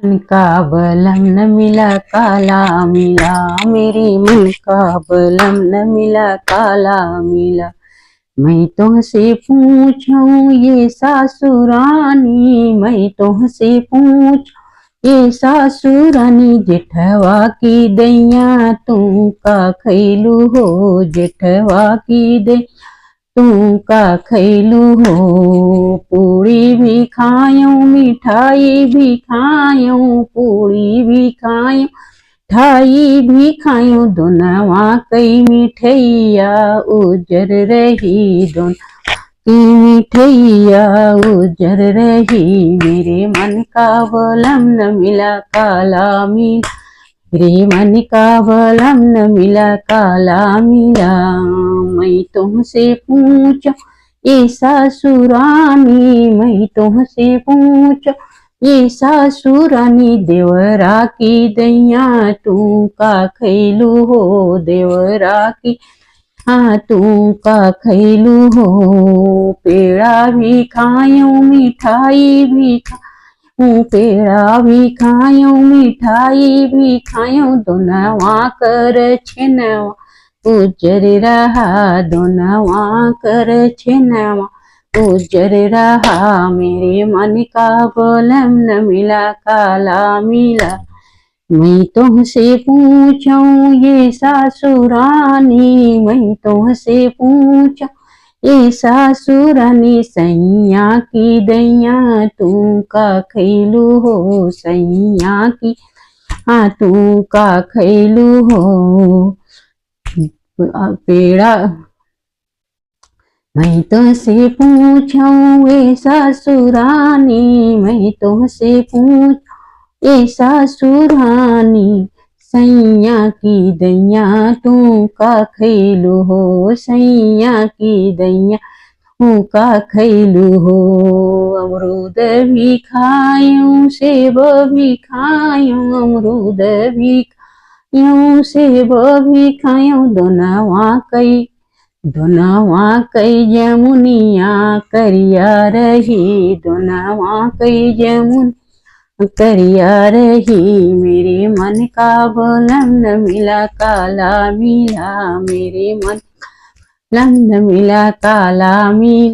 मन का बलम न मिला काला मिला, मेरे मन का बलम न मिला काला मिला। मैं तुमसे पूछूं ये सासुरानी, मैं तुमसे पूछूं ये सासुरानी, जेठवा की दैया तू का खैलू हो, जेठवा की दैया तू का खैलू हो। पूरी भी खायूं मिठाई भी खायूं, पूरी भी खायूं मिठाई भी खायूं, दोनवा कई मिठैया उजर रही, दोनवा की मिठैया उजर रही। मेरे मन का बलम न मिला काला मिला, मेरे मन का बलम न मिला काला मिला। मैं तुमसे पूछूं ये सासुरानी, मैं तुमसे पूछूं ये सासुरानी, देवरा की दैया तू का खैलू हो, देवरा की हाँ तू का खैलू हो। पेड़ा भी खायूं मिठाई भी खायूं, पेड़ा भी खायूं मिठाई भी खायूं, दोनवा कर छेनवा उजर रहा, दोनवा कर छेनवा उजर रहा। मेरे मन का बलम न मिला काला मिला। मैं तुमसे पूछूं ये सासुरानी, मैं तुमसे पूछूं ये सासुरानी, सैया की दैया तू का खैलू हो, सैया की हाँ तू का खैलू हो। पेड़ा मैं तुमसे पूछूं ये सासुरानी, मैं तुमसे पूछूं ये सासुरानी, सैया की दैया तू का खैलू हो, सैया की दैया तू का खैलू हो। अमरूद भी खायूं सेब भी खायूं, अमरूद भी खायूं सेब भी खायूं, दोनवा कई जमुनिया करिया रही, दोनवा कई जमुनिया करिया रही। मेरे मन का बलम न मिला काला मिला, मेरे मन बलम न मिला काला मिला।